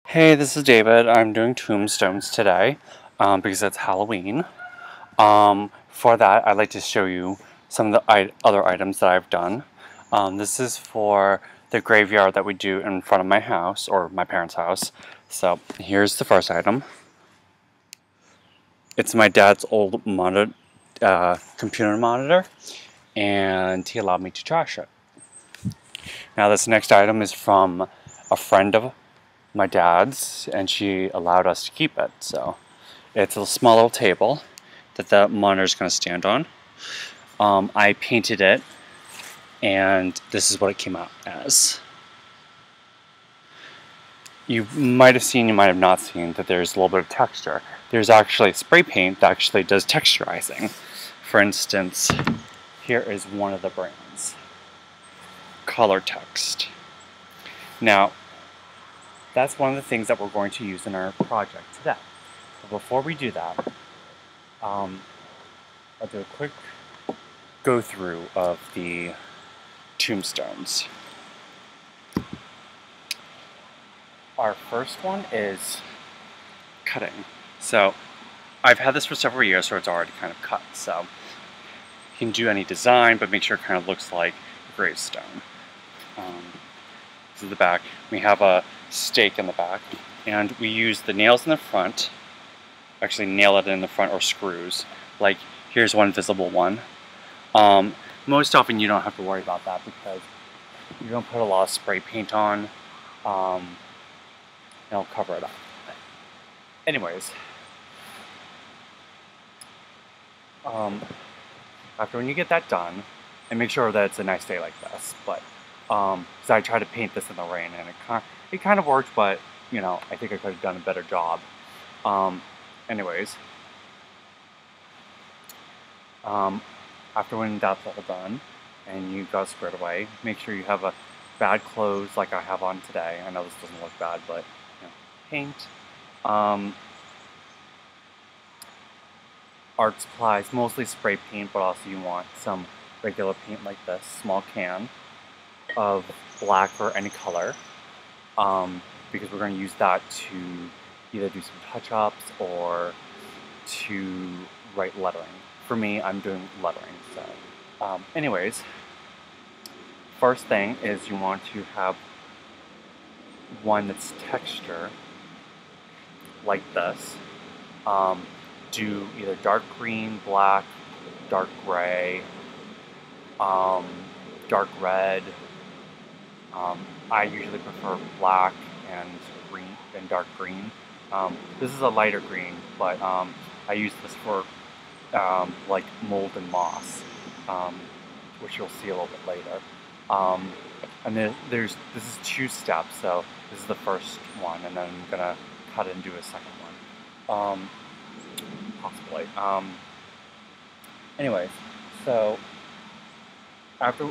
Hey, this is David. I'm doing tombstones today because it's Halloween. For that, I'd like to show you some of the other items that I've done. This is for the graveyard that we do in front of my house, or my parents' house. So here's the first item. It's my dad's old computer monitor, and he allowed me to trash it. Now this next item is from a friend of my dad's, and she allowed us to keep it. So it's a small little table that the monitor is going to stand on. I painted it, and this is what it came out as. You might have seen, you might have not seen, that there's a little bit of texture. There's actually spray paint that actually does texturizing. For instance, here is one of the brands. Color Text. Now, that's one of the things that we're going to use in our project today. But before we do that, I'll do a quick go through of the tombstones. Our first one is cutting. So I've had this for several years, so it's already kind of cut. So you can do any design, but make sure it kind of looks like a gravestone. This is the back. We have a stake in the back, and we use the nails in the front. Actually, nail it in the front, or screws. Like here's one visible one. Most often you don't have to worry about that because you don't put a lot of spray paint on. It'll cover it up. Anyways, after when you get that done, and make sure that it's a nice day like this, but so I tried to paint this in the rain, and it kind of worked, but you know, I think I could have done a better job. Anyways, after when that's all done and you got squared away, make sure you have a bad clothes like I have on today. I know this doesn't look bad, but you know, paint, art supplies, mostly spray paint, but also you want some regular paint like this small can of black or any color, because we're going to use that to either do some touch-ups or to write lettering. For me, I'm doing lettering. So, anyways, first thing is you want to have one that's texture like this. Do either dark green, black, dark gray, dark red. I usually prefer black and green and dark green. This is a lighter green, but I use this for like mold and moss, which you'll see a little bit later. And then this is 2 steps, so this is the first one, and then I'm gonna cut it and do a second one, possibly. Anyways, so after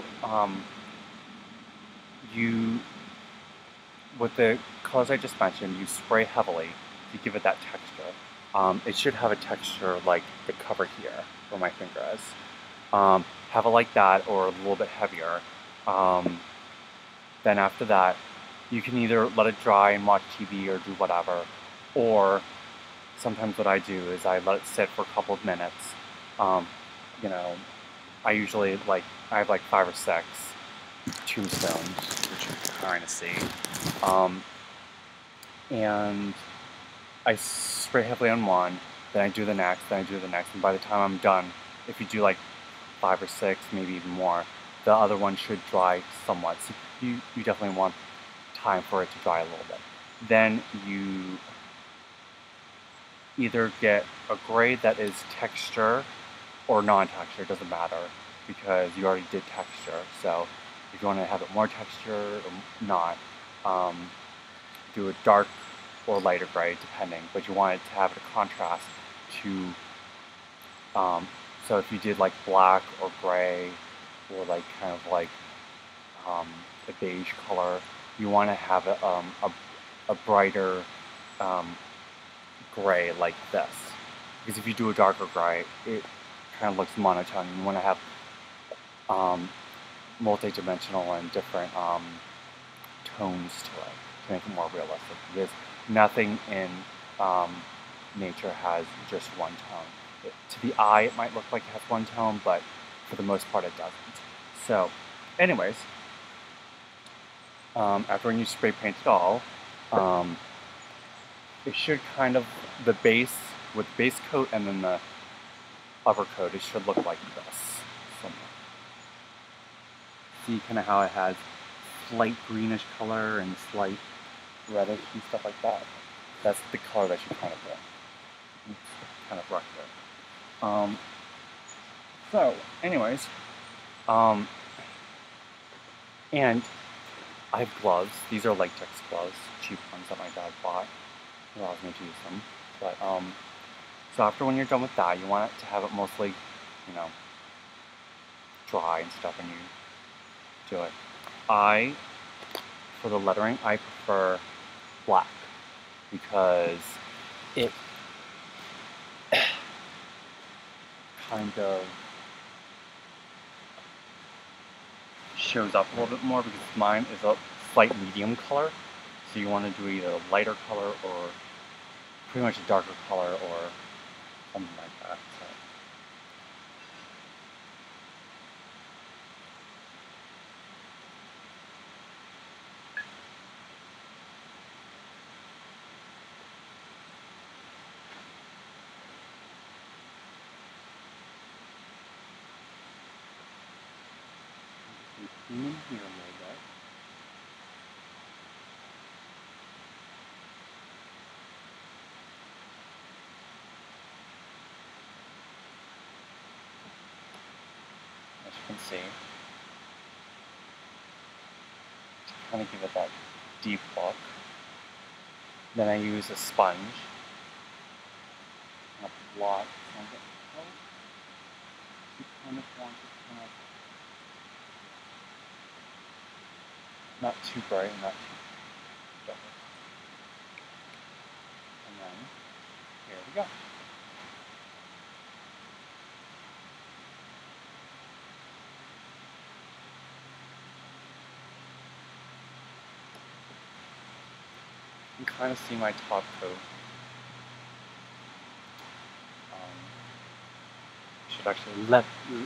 with the colors I just mentioned, you spray heavily to give it that texture. It should have a texture like the cover here, where my finger is. Have it like that, or a little bit heavier. Then after that, you can either let it dry and watch TV or do whatever, or sometimes what I do is I let it sit for a couple of minutes. You know, I usually I have like 5 or 6 tombstones, which you can kind of see. And I spray heavily on one, then I do the next, then I do the next, and by the time I'm done, if you do like 5 or 6, maybe even more, the other one should dry somewhat. So you definitely want time for it to dry a little bit. Then you either get a gray that is texture or non-texture, it doesn't matter, because you already did texture. So if you want to have it more texture or not, do a dark or lighter gray, depending, but you want it to have a contrast to, so if you did like black or gray, or like kind of like a beige color, you want to have a brighter gray like this, because if you do a darker gray, it kind of looks monotone. You want to have multi-dimensional and different tones to it to make it more realistic. Because nothing in nature has just one tone. To the eye, it might look like it has one tone, but for the most part, it doesn't. So, anyways, after when you spray paint it all, it should kind of, the base, with base coat and then the upper coat, it should look like this. See kind of how it has slight greenish color and slight reddish and stuff like that. That's the color that you kind of get. It's kind of rough there. So, anyways, and I have gloves. These are latex gloves, cheap ones that my dad bought. It allows me to use them. But so after when you're done with that, you want it to have it mostly, you know, dry and stuff when you do it. For the lettering, I prefer black because it kind of shows up a little bit more because mine is a slight medium color. So you want to do either a lighter color or pretty much a darker color or something like that. So. Clean in here a little bit. As you can see, to kind of give it that deep look. Then I use a sponge. A lot. You kind of want to kind of not too bright, not too dark. And then, here we go. You can kind of see my top coat. Should actually let the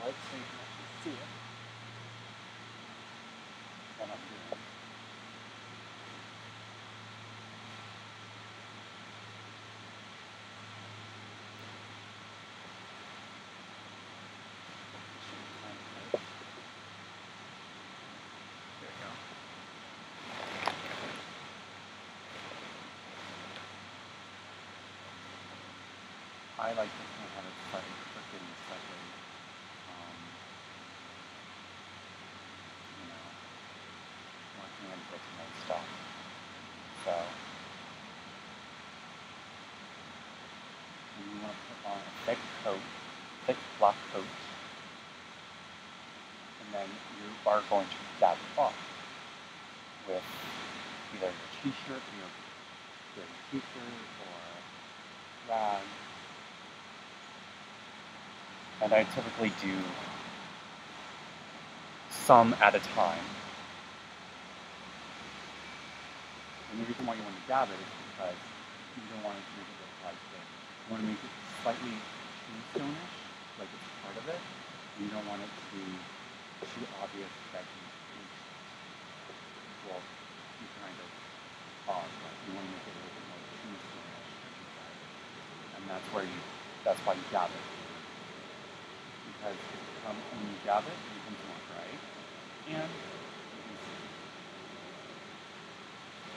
light so you can actually see it. What I'm doing. There we go. I like to kind of have it slightly crooked and slightly, you know, working in bits and stuff. So, you want to put on a thick coat, thick black coat, and then you are going to dab it off with either your t-shirt, your dirty t-shirt, or rag. And I typically do some at a time. And the reason why you want to dab it is because you don't want it to make it look like this. You want to make it slightly tombstone-ish, like it's part of it. And you don't want it to be too obvious that you well, you kind of are, but you want to make it a little bit more tombstone-ish. And that's why you dab it. Because when you dab it, it becomes more bright. And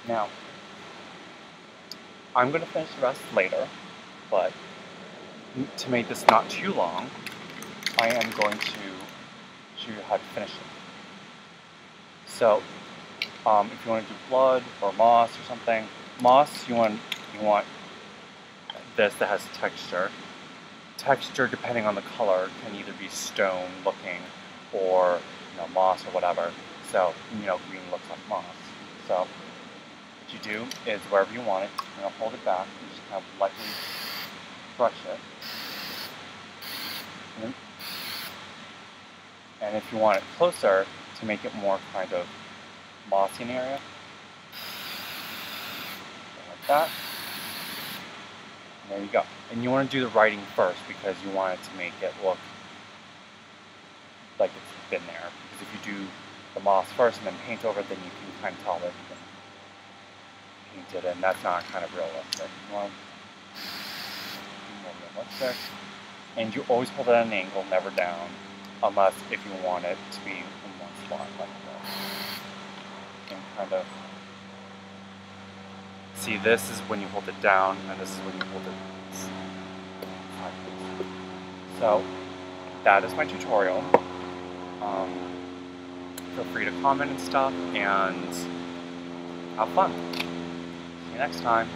now, I'm going to finish the rest later, but to make this not too long, I am going to show you how to finish it. So, if you want to do blood or moss or something, moss you want this that has texture. Texture, depending on the color, can either be stone looking or moss or whatever. So green looks like moss. So what you do is wherever you want it, you're gonna hold it back and just kind of lightly brush it. And if you want it closer to make it more kind of mossy in the area, that. And there you go. And you want to do the writing first because you want it to make it look like it's been there. Because if you do the moss first and then paint over it, then you can kind of tell that you can paint it, and that's not kind of realistic. You want to be more realistic. And you always hold it at an angle, never down, unless if you want it to be in one spot like this. And kind of see, this is when you hold it down, and this is when you hold it sideways. So that is my tutorial. Feel free to comment and stuff, and have fun. See you next time.